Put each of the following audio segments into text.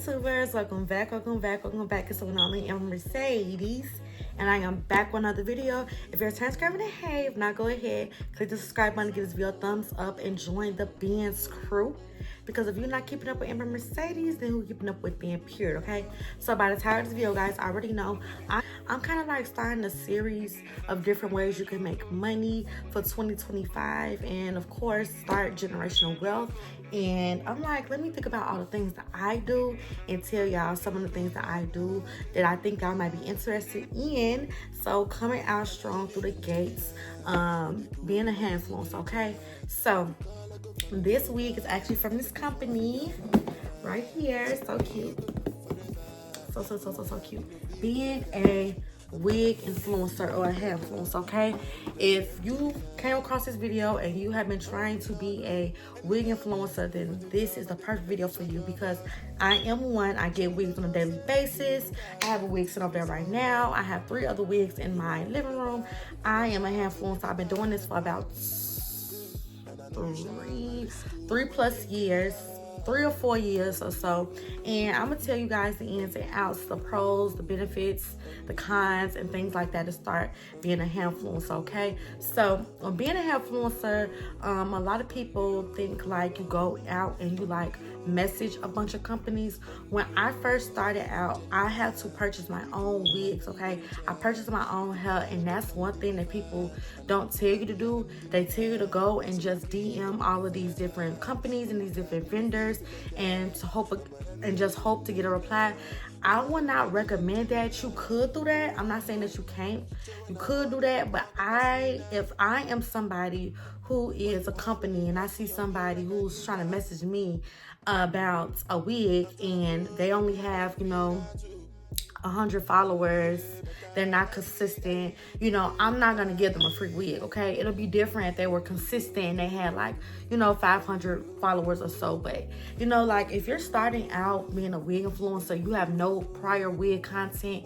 YouTubers, welcome back. It's the one and only Mercedes, and I am back with another video. If you're subscribing, hey, if not, go ahead, click the subscribe button, give this video a thumbs up, and join the Ben's crew. Because if you're not keeping up with Amber Mercedes, then who's keeping up with being pure, okay? So by the time of this video, guys, I already know I'm kind of like starting a series of different ways you can make money for 2025, and of course start generational wealth. And I'm like, let me think about all the things that I do and tell y'all some of the things that I do that I think y'all might be interested in. So coming out strong through the gates, being a hand influencer, okay? So this week is actually from this company right here. So cute. So cute. Being a wig influencer or a hair influencer, okay? If you came across this video and you have been trying to be a wig influencer, then this is the perfect video for you, because I am one. I get wigs on a daily basis. I have a wig sitting up there right now. I have 3 other wigs in my living room. I am a hair influencer. I've been doing this for about 3 plus years, 3 or 4 years or so, and I'm gonna tell you guys the ins and outs, the pros, the benefits, the cons, and things like that to start being a hair influencer, okay? So being a hair influencer, a lot of people think like you go out and you like message a bunch of companies. When I first started out, I had to purchase my own wigs, okay? I purchased my own hair, and that's one thing that people don't tell you to do. They tell you to go and just DM all of these different companies and these different vendors and just hope to get a reply. I would not recommend that. You could do that. I'm not saying that you can't. You could do that, but if I am somebody who is a company and I see somebody who's trying to message me about a wig and they only have, 100 followers, they're not consistent, I'm not gonna give them a free wig, okay? It'll be different if they were consistent and they had 500 followers or so. But like, if you're starting out being a wig influencer, you have no prior wig content,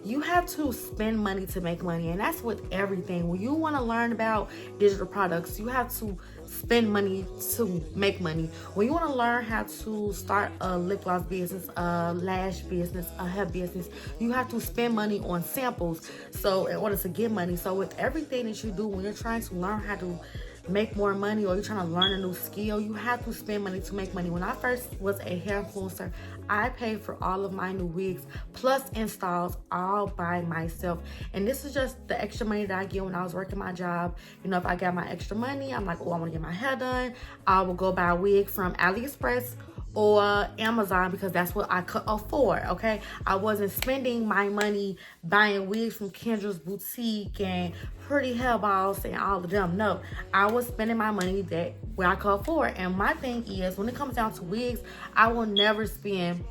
you have to spend money to make money. And that's with everything. When you want to learn about digital products, you have to spend money to make money. When you want to learn how to start a lip gloss business, a lash business, a hair business, you have to spend money on samples, so in order to get money. So with everything that you do, when you're trying to learn how to make more money, or you're trying to learn a new skill, you have to spend money to make money. When I first was a hair influencer, I paid for all of my new wigs plus installs all by myself. And this is just the extra money that I get when I was working my job. If I got my extra money, I'm like, oh, I want to get my hair done, I will go buy a wig from AliExpress or Amazon, because that's what I could afford, okay? I wasn't spending my money buying wigs from Kendra's Boutique and Pretty Hair Boss and all of them. No, I was spending my money where I could afford. And my thing is, when it comes down to wigs, I will never spend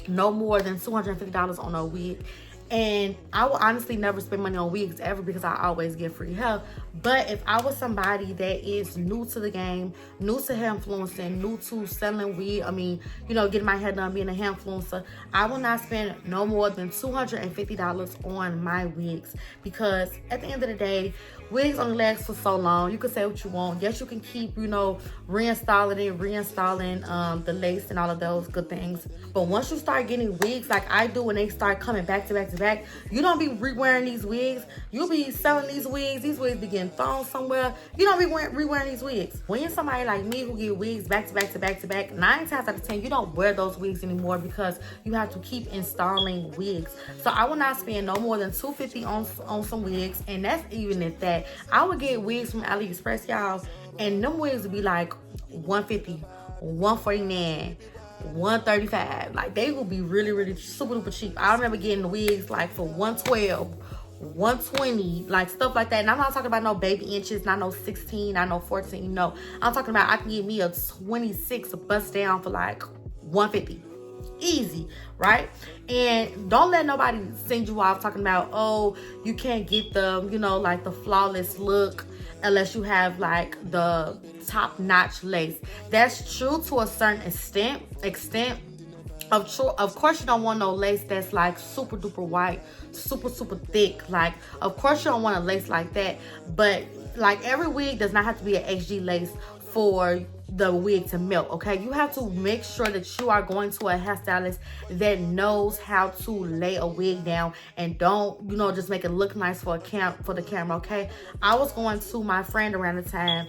no more than $250 on a wig. And I will honestly never spend money on wigs ever, because I always get free hair. But if I was somebody that is new to the game, new to hair influencing, new to selling wig, getting my hair done, being a hair influencer, I will not spend no more than $250 on my wigs. Because at the end of the day, wigs only last for so long. You can say what you want. Yes, you can keep, reinstalling the lace and all of those good things. But once you start getting wigs like I do, when they start coming back to back to back, you don't be re-wearing these wigs. You'll be selling these wigs. These wigs be getting thrown somewhere. You don't be re-wearing these wigs. When you're somebody like me who get wigs back to back to back to back, 9 times out of 10, you don't wear those wigs anymore, because you have to keep installing wigs. So I will not spend no more than $250 on some wigs, and that's even at that. I would get wigs from AliExpress, y'all, and them wigs would be like $150, $149, $135. Like, they will be really, really super duper cheap. I remember getting the wigs like for $112, $120, like stuff like that. And I'm not talking about no baby inches, not no 16, not no 14. No, I'm talking about I can get me a 26 bust down for like $150. Easy, right? And don't let nobody send you off talking about, oh, you can't get the, like the flawless look unless you have like the top-notch lace. That's true to a certain extent. Of course, you don't want no lace that's like super duper white, super thick. Like, of course you don't want a lace like that. But like, every wig does not have to be an HD lace for the wig to melt. Okay, you have to make sure that you are going to a hairstylist that knows how to lay a wig down and don't, you know, just make it look nice for the camera. Okay, I was going to my friend around the time,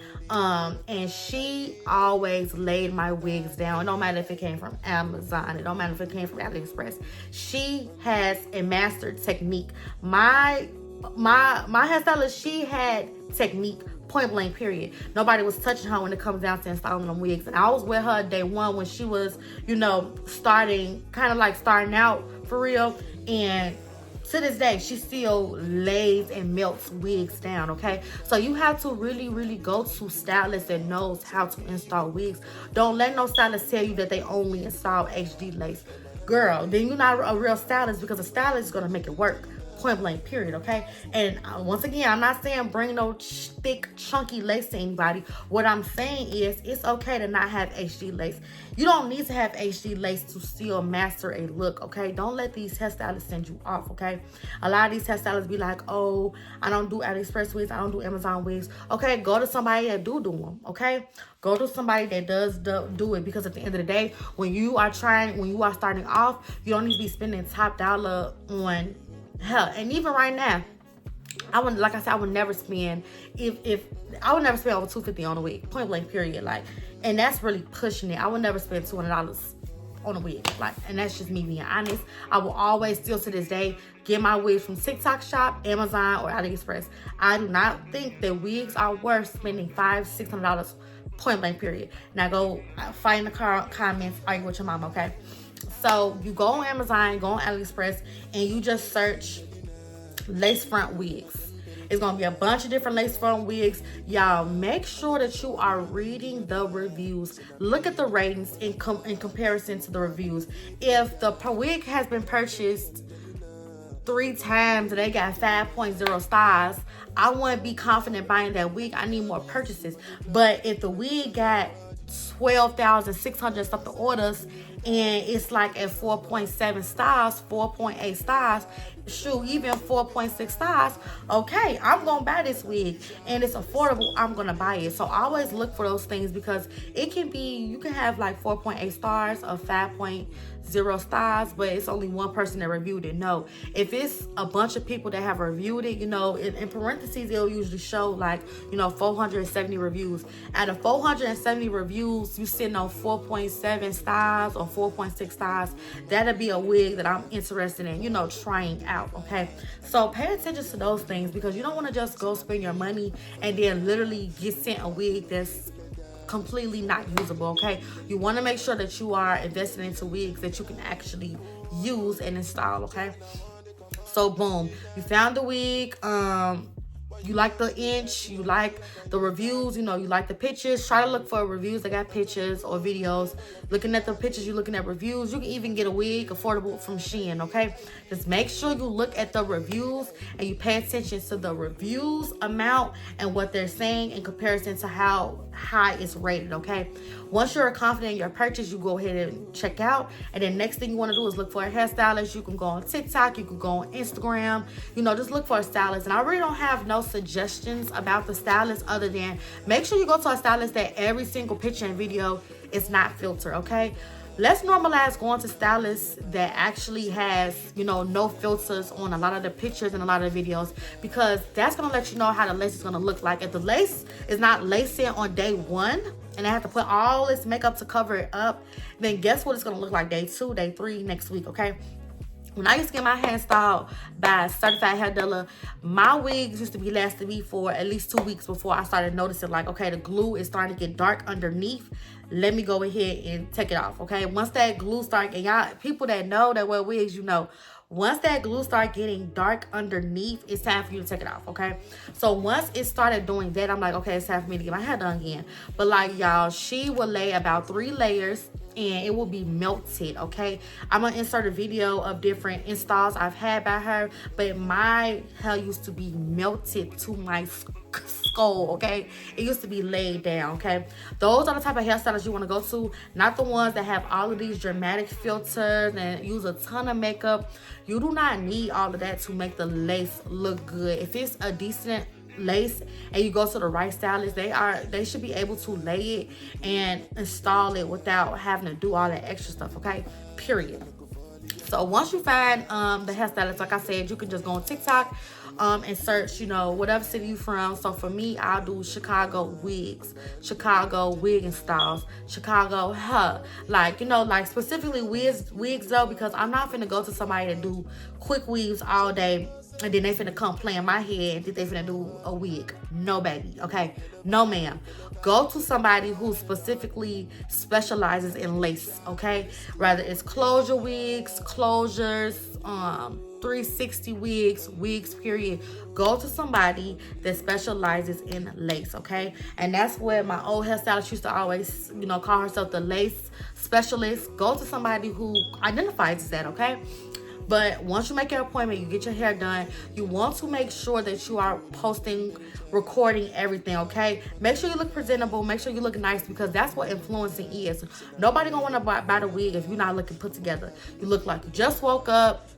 and she always laid my wigs down. It don't matter if it came from Amazon, it don't matter if it came from AliExpress. She has a mastered technique. My hairstylist, she had technique, point blank, period. Nobody was touching her when it comes down to installing them wigs. And I was with her day one when she was, you know, starting out for real. And to this day, she still lays and melts wigs down. Okay, so you have to really go to stylists that knows how to install wigs. Don't let no stylist tell you that they only install HD lace. Girl, then you're not a real stylist, because a stylist is gonna make it work. Point blank, period. Okay, and once again, I'm not saying bring no thick chunky lace to anybody. What I'm saying is it's okay to not have HD lace. You don't need to have HD lace to still master a look. Okay, don't let these hairstylists send you off. Okay, a lot of these hairstylists be like, oh, I don't do AliExpress wigs, I don't do Amazon wigs. Okay, go to somebody that do them. Okay, go to somebody that does do it, because at the end of the day, when you are starting off, you don't need to be spending top dollar on hell. And even right now, I would never spend over $250 on a wig. Point blank, period. Like, and that's really pushing it. I would never spend $200 on a wig. Like, and that's just me being honest. I will always, still to this day, get my wigs from TikTok shop, Amazon, or AliExpress. I do not think that wigs are worth spending $500-$600. Point blank, period. Now go find the comments, argue with your mom. Okay, so you go on Amazon, go on AliExpress, and you just search lace front wigs. It's gonna be a bunch of different lace front wigs. Y'all, make sure that you are reading the reviews. Look at the ratings in comparison to the reviews. If the wig has been purchased 3 times and they got 5.0 stars, I wouldn't be confident buying that wig. I need more purchases. But if the wig got 12,600 something orders and it's like at 4.7 stars, 4.8 stars, shoot, even 4.6 stars, okay, I'm gonna buy this wig and it's affordable, I'm gonna buy it. So I always look for those things, because it can be, you can have like 4.8 stars or 5.0 stars, but it's only one person that reviewed it. No, if it's a bunch of people that have reviewed it, you know, in parentheses, it'll usually show like, you know, 470 reviews. Out of 470 reviews, you sitting on 4.7 stars or 4.6 stars, that'll be a wig that I'm interested in, you know, trying out. Okay, so pay attention to those things, because you don't want to just go spend your money and then literally get sent a wig that's completely not usable. Okay, you want to make sure that you are investing into wigs that you can actually use and install. Okay, so boom, you found the wig, you like the inch, you like the reviews, you know, you like the pictures. Try to look for reviews that got pictures or videos. Looking at the pictures, you're looking at reviews. You can even get a wig affordable from Shein. Okay, just make sure you look at the reviews and you pay attention to the reviews amount and what they're saying in comparison to how high it's rated. Okay, once you're confident in your purchase, you go ahead and check out, and then next thing you want to do is look for a hairstylist. You can go on TikTok, you can go on Instagram, you know, just look for a stylist. And I really don't have no suggestions about the stylist, other than make sure you go to a stylist that every single picture and video is not filtered. Okay, let's normalize going to stylists that actually has, you know, no filters on a lot of the pictures and a lot of the videos, because that's going to let you know how the lace is going to look like. If the lace is not lacing on day 1 and I have to put all this makeup to cover it up, then guess what it's going to look like day 2, day 3, next week. Okay, when I used to get my hair styled by a certified hair dealer, my wigs used to be lasting me for at least 2 weeks before I started noticing, like, okay, the glue is starting to get dark underneath. Let me go ahead and take it off. Okay, once that glue starts, and y'all, people that know that wear wigs, you know, once that glue starts getting dark underneath, it's time for you to take it off. Okay, so once it started doing that, I'm like, okay, it's time for me to get my hair done again. But like, y'all, she will lay about 3 layers and it will be melted. Okay, I'm gonna insert a video of different installs I've had by her, but my hair used to be melted to my skull. Okay, it used to be laid down. Okay, those are the type of hairstylists you want to go to, not the ones that have all of these dramatic filters and use a ton of makeup. You do not need all of that to make the lace look good. If it's a decent lace and you go to the right stylist, they should be able to lay it and install it without having to do all that extra stuff, okay? Period. So once you find the hairstylist, like I said, you can just go on TikTok and search, you know, whatever city you from. So for me, I'll do Chicago wigs, Chicago wig and styles, Chicago hair. Like, you know, like specifically wigs though, because I'm not finna go to somebody that do quick weaves all day and then they finna come play in my head and think they finna do a wig. No, baby, okay? No, ma'am. Go to somebody who specifically specializes in lace, okay? Rather it's closure wigs, closures, 360 wigs, period. Go to somebody that specializes in lace, okay? And that's where my old hairstylist used to always, you know, call herself the lace specialist. Go to somebody who identifies as that, okay? But once you make your appointment, you get your hair done, you want to make sure that you are posting, recording everything, okay? Make sure you look presentable, make sure you look nice, because that's what influencing is. Nobody gonna wanna buy the wig if you're not looking put together. You look like you just woke up,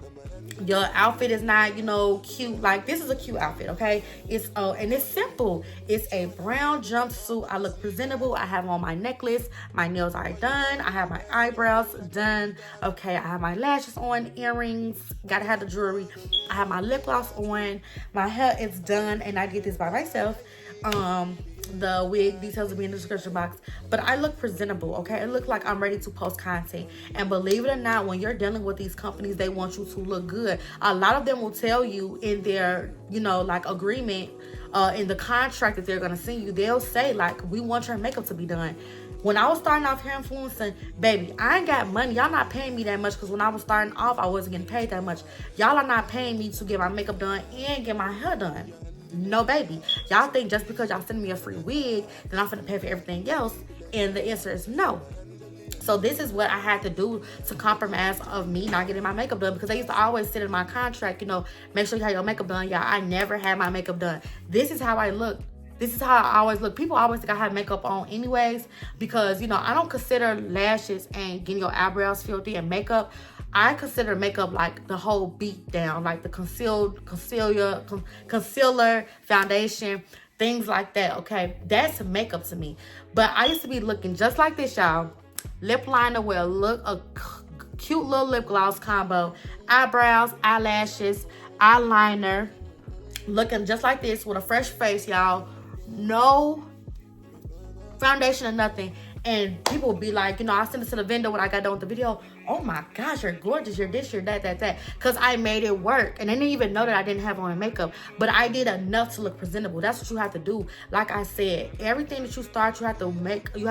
your outfit is not, you know, cute. Like, this is a cute outfit, okay? It's and it's simple. It's a brown jumpsuit. I look presentable. I have on my necklace. My nails are done. I have my eyebrows done. Okay, I have my lashes on, earrings. Gotta have the jewelry. I have my lip gloss on. My hair is done, and I did this by myself. The wig details will be in the description box, but I look presentable, okay? It look like I'm ready to post content. And believe it or not, when you're dealing with these companies, they want you to look good. A lot of them will tell you in their, you know, like agreement, in the contract that they're gonna send you, they'll say like, we want your makeup to be done. When I was starting off hair influencing, baby, I ain't got money. Y'all not paying me that much, because when I was starting off, I wasn't getting paid that much. Y'all are not paying me to get my makeup done and get my hair done. No, baby. Y'all think just because y'all send me a free wig, then I'm finna pay for everything else? And the answer is no. So this is what I had to do to compromise of me not getting my makeup done, because they used to always sit in my contract, you know, make sure you have your makeup done. Y'all, I never had my makeup done. This is how I look. This is how I always look. People always think I have makeup on anyways, because, you know, I don't consider lashes and getting your eyebrows filthy and makeup. I consider makeup like the whole beat down, like the concealer, foundation, things like that, okay? That's makeup to me. But I used to be looking just like this, y'all. Lip liner with a cute little lip gloss combo, eyebrows, eyelashes, eyeliner, looking just like this with a fresh face, y'all. No foundation or nothing. And people will be like, you know, I sent it to the vendor when I got done with the video. Oh my gosh, you're gorgeous, you're this, you're that. Because I made it work. And they didn't even know that I didn't have on makeup. But I did enough to look presentable. That's what you have to do. Like I said, everything that you start, you have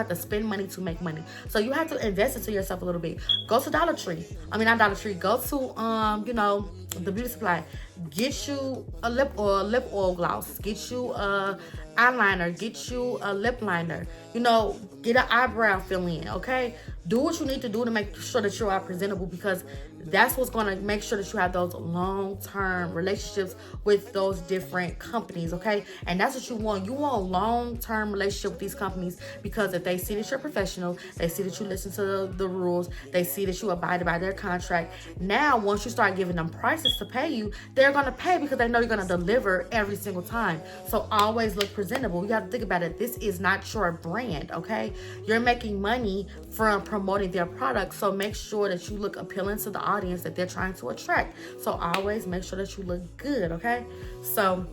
to spend money to make money. So you have to invest into yourself a little bit. Go to Dollar Tree. I mean, not Dollar Tree. Go to, you know, the beauty supply. Get you a lip oil gloss. Get you a eyeliner. Get you a lip liner. You know, get an eyebrow fill in, okay? Do what you need to do to make sure that you are presentable, because that's what's going to make sure that you have those long-term relationships with those different companies, okay? And that's what you want. You want a long-term relationship with these companies, because if they see that you're professional, they see that you listen to the rules, they see that you abide by their contract. Now, once you start giving them prices to pay you, they're going to pay because they know you're going to deliver every single time. So always look presentable. You have to think about it. This is not your brand, okay? You're making money from promoting their product, so make sure that you look appealing to the audience that they're trying to attract. So always make sure that you look good, okay? So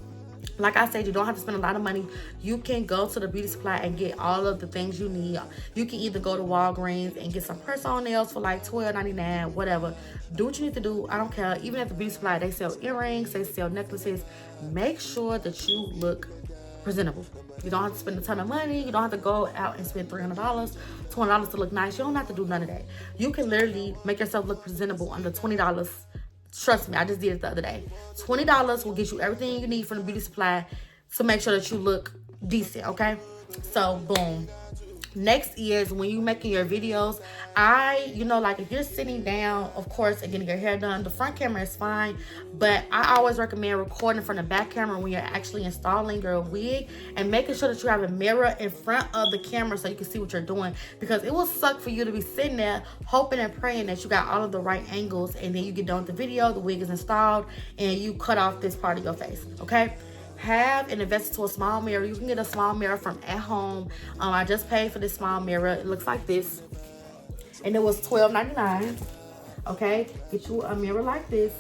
like I said, you don't have to spend a lot of money. You can go to the beauty supply and get all of the things you need. You can either go to Walgreens and get some press-on nails for like $12.99, whatever. Do what you need to do. I don't care. Even at the beauty supply, they sell earrings, they sell necklaces. Make sure that you look presentable. You don't have to spend a ton of money. You don't have to go out and spend $300, $20 to look nice. You don't have to do none of that. You can literally make yourself look presentable under $20. Trust me, I just did it the other day. $20 will get you everything you need from the beauty supply to make sure that you look decent, okay? So, boom. Next is when you're making your videos, you know, like if you're sitting down, of course, and getting your hair done, the front camera is fine, but I always recommend recording from the back camera when you're actually installing your wig, and making sure that you have a mirror in front of the camera so you can see what you're doing, because it will suck for you to be sitting there hoping and praying that you got all of the right angles, and then you get done with the video, the wig is installed, and you cut off this part of your face, okay? have and invest into a small mirror. You can get a small mirror from At Home. I just paid for this small mirror. It looks like this, and it was $12.99. Okay, get you a mirror like this,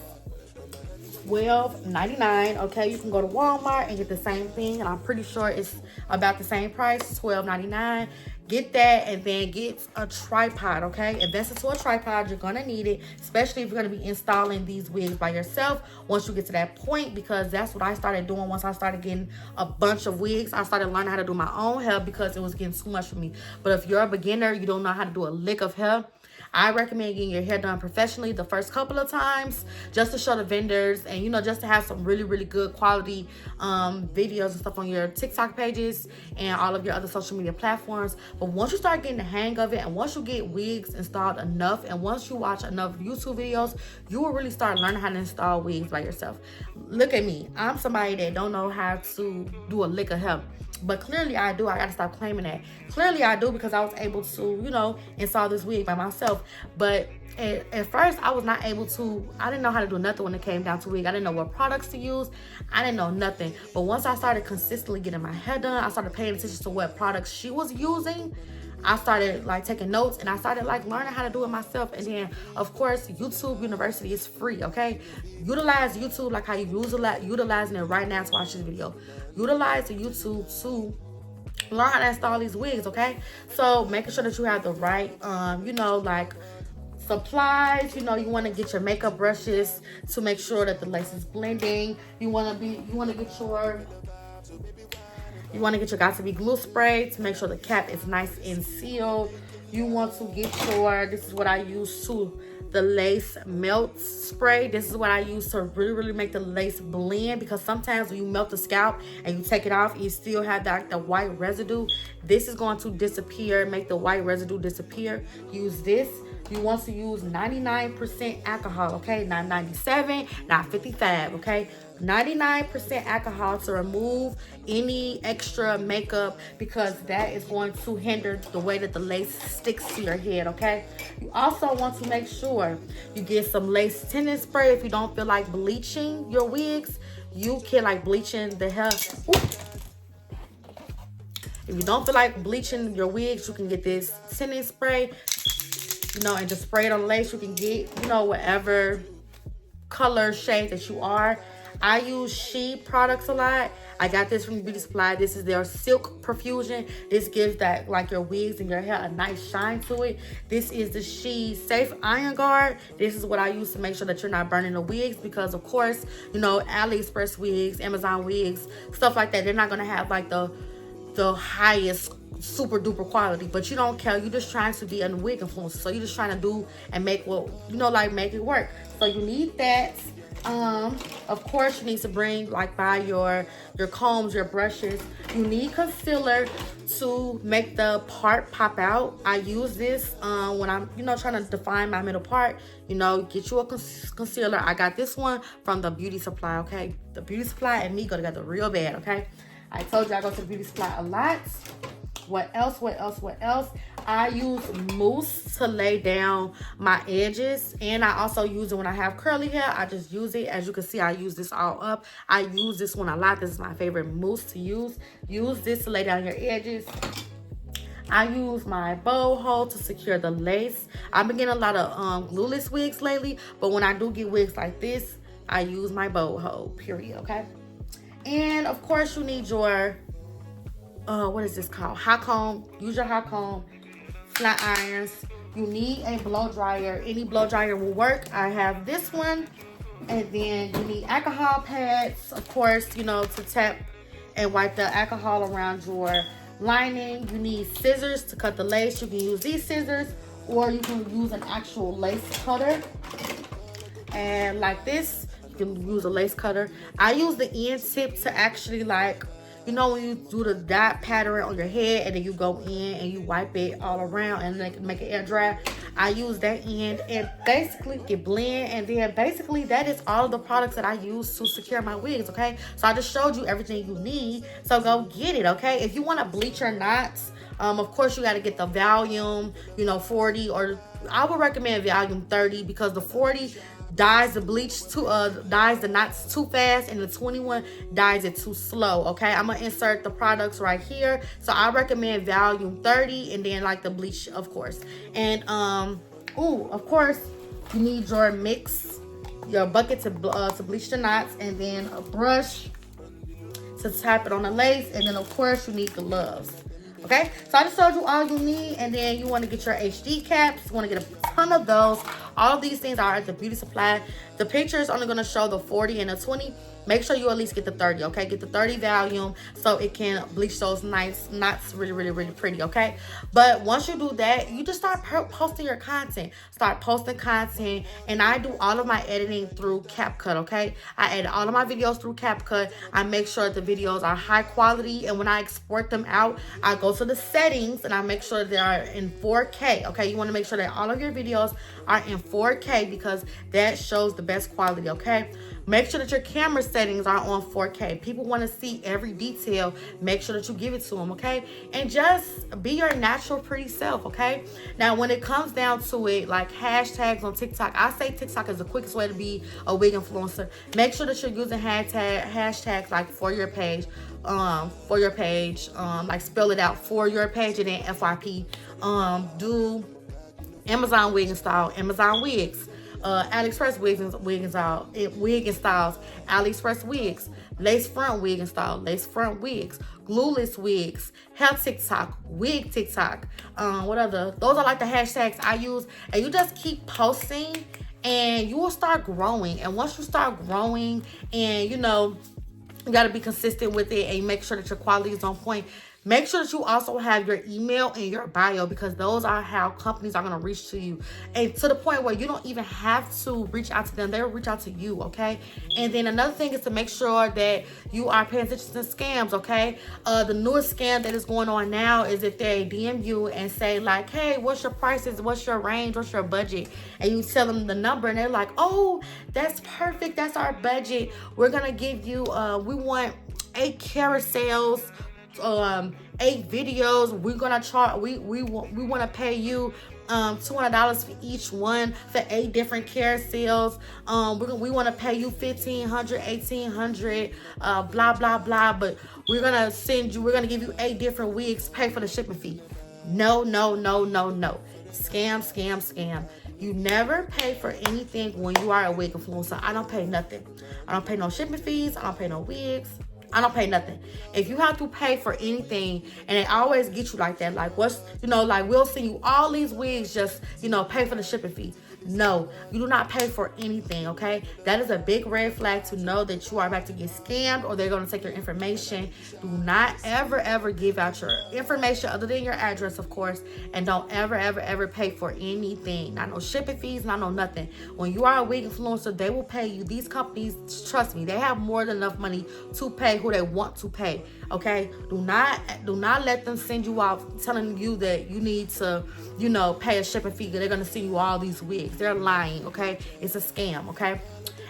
$12.99. Okay, you can go to Walmart and get the same thing, and I'm pretty sure it's about the same price, $12.99. Get that, and then get a tripod. Okay, invest into a tripod. You're gonna need it, especially if you're gonna be installing these wigs by yourself once you get to that point, because that's what I started doing. Once I started getting a bunch of wigs, I started learning how to do my own hair because it was getting too much for me. But if you're a beginner, you don't know how to do a lick of hair, I recommend getting your hair done professionally the first couple of times, just to show the vendors, and you know, just to have some really good quality videos and stuff on your TikTok pages and all of your other social media platforms. But once you start getting the hang of it, and once you get wigs installed enough, and once you watch enough YouTube videos, you will really start learning how to install wigs by yourself. Look at me, I'm somebody that don't know how to do a lick of hair, but clearly I do. I gotta stop claiming that. Clearly I do, because I was able to, you know, install this wig by myself. But at first I was not able to. I didn't know how to do nothing when it came down to wig. I didn't know what products to use. I didn't know nothing. But once I started consistently getting my hair done, I started paying attention to what products she was using. I started like taking notes, and I started like learning how to do it myself. And then of course, YouTube University is free. Okay, utilize YouTube like how you utilizing it right now to watch this video. Utilize the YouTube to learn how to install these wigs. Okay, so making sure that you have the right you know, like supplies. You know, you want to get your makeup brushes to make sure that the lace is blending. You want to get your got-to-be glue spray to make sure the cap is nice and sealed. You want to get your, this is what I use too, the lace melt spray. This is what I use to really make the lace blend, because sometimes when you melt the scalp and you take it off, you still have that the white residue. This is going to disappear, make the white residue disappear. Use this. You want to use 99% alcohol, okay? Not 97, not 55, okay? 99% alcohol to remove any extra makeup, because that is going to hinder the way that the lace sticks to your head. Okay, you also want to make sure you get some lace tinting spray. If you don't feel like bleaching your wigs, you can like bleaching the hair. If you don't feel like bleaching your wigs, you can get this tinting spray, you know, and just spray it on the lace. You can get, you know, whatever color shade that you are. I use She products a lot. I got this from Beauty Supply. This is their Silk Profusion. This gives that, like, your wigs and your hair a nice shine to it. This is the She Safe Iron Guard. This is what I use to make sure that you're not burning the wigs, because of course, you know, AliExpress wigs, Amazon wigs, stuff like that, they're not gonna have like the highest super duper quality, but you don't care. You're just trying to be a wig influencer, so you're just trying to do and make what, you know, like make it work. So you need that. Of course, you need to bring, like, buy your combs, your brushes. You need concealer to make the part pop out. I use this when I'm, you know, trying to define my middle part. You know, get you a concealer. I got this one from the Beauty Supply. Okay, the Beauty Supply and me go together real bad. Okay, I told you I go to the Beauty Supply a lot. What else? I use mousse to lay down my edges, and I also use it when I have curly hair. I just use it. As you can see, I use this all up. I use this one a lot. This is my favorite mousse to use. Use this to lay down your edges. I use my bow hold to secure the lace. I've been getting a lot of glueless wigs lately, but when I do get wigs like this, I use my bow hold, period, okay? And of course, you need your what is this called? Hot comb. Use your hot comb, flat irons. You need a blow dryer. Any blow dryer will work. I have this one. And then you need alcohol pads, of course, you know, to tap and wipe the alcohol around your lining. You need scissors to cut the lace. You can use these scissors, or you can use an actual lace cutter. And like this, you can use a lace cutter. I use the end tip to actually, like, you know, when you do the dot pattern on your head and then you go in and you wipe it all around and make it air dry. I use that end and basically it blend, and then basically that is all of the products that I use to secure my wigs, okay? So I just showed you everything you need, so go get it, okay? If you want to bleach your knots, of course you got to get the volume, you know, 40, or I would recommend volume 30, because the 40 dyes the dyes the knots too fast, and the 21 dyes it too slow. Okay, I'm gonna insert the products right here. So I recommend volume 30, and then like the bleach, of course. And of course, you need your mix, your bucket to bleach the knots, and then a brush to tap it on the lace, and then of course you need gloves. Okay, so I just showed you all you need, and then you want to get your HD caps. You want to get a ton of those. All of these things are at the beauty supply. The picture is only going to show the 40 and the 20. Make sure you at least get the 30, okay? Get the 30 volume so it can bleach those knots really, really, really pretty, okay? But once you do that, you just start posting your content. Start posting content, and I do all of my editing through CapCut, okay? I edit all of my videos through CapCut. I make sure the videos are high quality, and when I export them out, I go to the settings, and I make sure they are in 4K, okay? You want to make sure that all of your videos are in 4K because that shows the best quality, okay? Make sure that your camera settings are on 4K. People want to see every detail. Make sure that you give it to them, okay? And just be your natural, pretty self, okay? Now, when it comes down to it, like hashtags on TikTok, I say TikTok is the quickest way to be a wig influencer. Make sure that you're using hashtags like for your page, like spell it out, for your page, and then FYP. Do Amazon wig and style, Amazon wigs. AliExpress wig and styles, AliExpress wigs, lace front wig and style, lace front wigs, glueless wigs, hair TikTok, wig TikTok. What other? Those are like the hashtags I use, and you just keep posting, and you will start growing. And once you start growing, and you gotta be consistent with it, and make sure that your quality is on point. Make sure that you also have your email and your bio, because those are how companies are going to reach to you. And to the point where you don't even have to reach out to them. They'll reach out to you, okay? And then another thing is to make sure that you are paying attention to scams, okay? The newest scam that is going on now is if they DM you and say like, hey, what's your prices? What's your range? What's your budget? And you tell them the number, and they're like, oh, that's perfect. That's our budget. We're going to give you, we want 8 carousels, 8 videos. We're gonna charge, we want to pay you $200 for each one for 8 different carousels. We want to pay you $1,500, $1,800, blah blah blah, but we're gonna give you 8 different wigs, pay for the shipping fee. No. Scam. You never pay for anything when you are a wig influencer. I don't pay nothing. I don't pay no shipping fees. I don't pay no wigs. I don't pay nothing. If you have to pay for anything, and they always get you like that, like what's, like we'll send you all these wigs, just, pay for the shipping fee. No, you do not pay for anything, okay? That is a big red flag to know that you are about to get scammed, or they're going to take your information. Do not ever give out your information other than your address, of course, and don't ever pay for anything. Not no shipping fees, not no nothing. When you are a wig influencer, they will pay you. These companies, trust me, they have more than enough money to pay who they want to pay, okay? Do not let them send you out telling you that you need to, pay a shipping fee, because they're going to send you all these wigs. They're lying, okay? It's a scam, okay?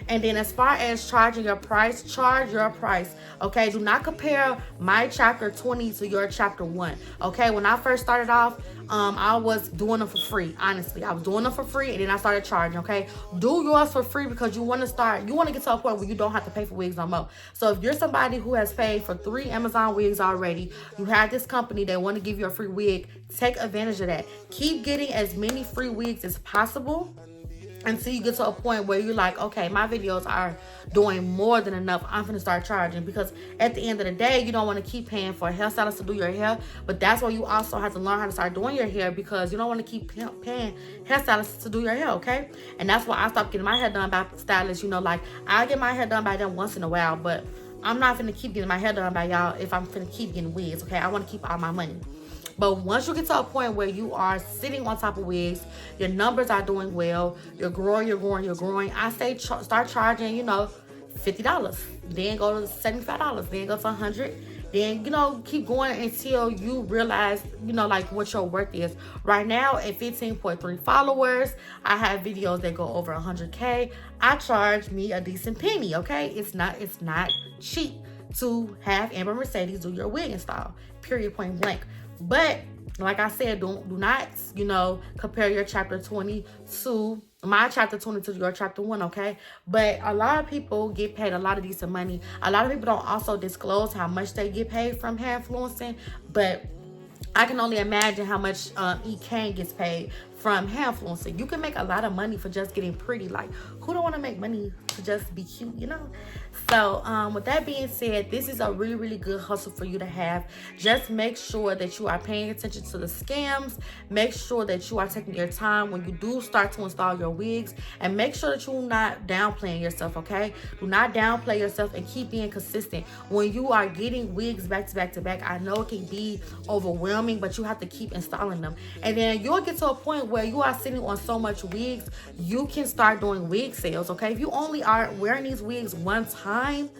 And then as far as charging your price, charge your price, okay? Do not compare my chapter 20 to your chapter 1, okay? When I first started off, I was doing them for free. Honestly, I was doing them for free, and then I started charging, okay? Do yours for free because you want to get to a point where you don't have to pay for wigs no more. So if you're somebody who has paid for 3 Amazon wigs already, you have this company that want to give you a free wig, take advantage of that. Keep getting as many free wigs as possible until you get to a point where you're like, okay, my videos are doing more than enough. I'm gonna start charging, because at the end of the day, you don't want to keep paying for a hairstylist to do your hair, but that's why you also have to learn how to start doing your hair, because you don't want to keep paying hairstylists to do your hair, okay? And that's why I stopped getting my hair done by stylists. Like, I get my hair done by them once in a while, but I'm not gonna keep getting my hair done by y'all if I'm gonna keep getting wigs, okay? I want to keep all my money. But once you get to a point where you are sitting on top of wigs, your numbers are doing well, you're growing, I say start charging, $50. Then go to $75. Then go to $100. Then, keep going until you realize, like what your worth is. Right now, at 15.3 followers, I have videos that go over 100K. I charge me a decent penny, okay? It's not cheap to have Amber Mercedes do your wig install. Period, point blank. But like I said, do not, compare your chapter 20 to my chapter 22, your chapter 1, okay? But a lot of people get paid a lot of decent money. A lot of people don't also disclose how much they get paid from hair influencing, but I can only imagine how much E-Kane gets paid from hair influencing. You can make a lot of money for just getting pretty. Like, who don't want to make money to just be cute, you know? So with that being said, this is a really, really good hustle for you to have. Just make sure that you are paying attention to the scams. Make sure that you are taking your time when you do start to install your wigs, and make sure that you're not downplaying yourself, okay? Do not downplay yourself and keep being consistent. When you are getting wigs back to back to back, I know it can be overwhelming, but you have to keep installing them. And then you'll get to a point where you are sitting on so much wigs, you can start doing wig sales, okay? If you only are wearing these wigs one time,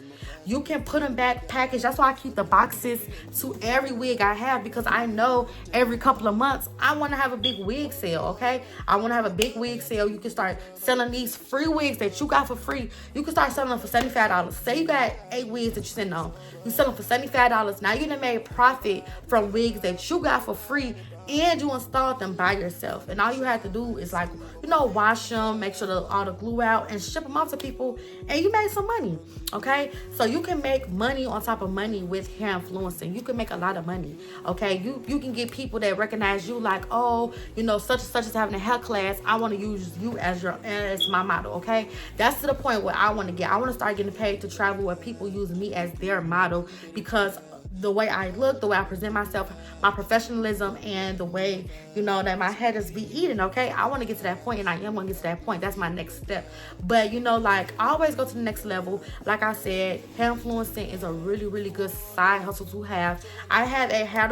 you can put them back packaged. That's why I keep the boxes to every wig I have, because I know every couple of months I want to have a big wig sale, okay? I want to have a big wig sale. You can start selling these free wigs that you got for free. You can start selling them for $75. Say you got 8 wigs that you send on. You sell them for $75. Now you done made profit from wigs that you got for free, and you installed them by yourself. And all you have to do is, like, you know, wash them, make sure all the glue out, and ship them off to people, and you made some money, okay? So you can make money on top of money with hair influencing. You can make a lot of money, okay? You can get people that recognize you, like, oh, you know, such and such is having a hair class. I want to use you as my model, okay? That's to the point where I want to get. I want to start getting paid to travel where people use me as their model, because the way I look, the way I present myself, my professionalism, and the way, you know, that my head is be eating, okay? I want to get to that point, and I am going to get to that point. That's my next step. But, you know, like, I always go to the next level. Like I said, hair influencing is a really, really good side hustle to have. I have a how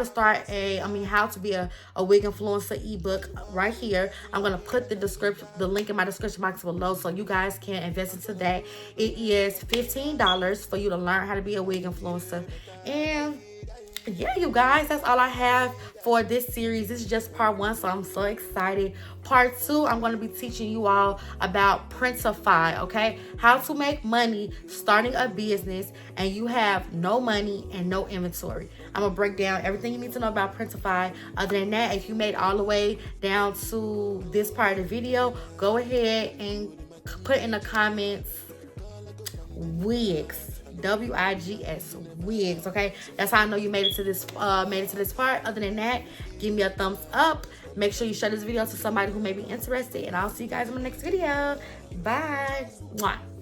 to be a wig influencer ebook right here. I'm going to put the link in my description box below, so you guys can invest into that. It is $15 for you to learn how to be a wig influencer. And yeah, you guys, that's all I have for this series. This is just part 1, so I'm so excited. Part 2, I'm going to be teaching you all about Printify, okay? How to make money starting a business and you have no money and no inventory. I'm going to break down everything you need to know about Printify. Other than that, if you made all the way down to this part of the video, go ahead and put in the comments wigs. WIGS, wigs, okay? That's how I know you made it to this part. Other than that, give me a thumbs up. Make sure you share this video to somebody who may be interested, and I'll see you guys in my next video. Bye. Mwah.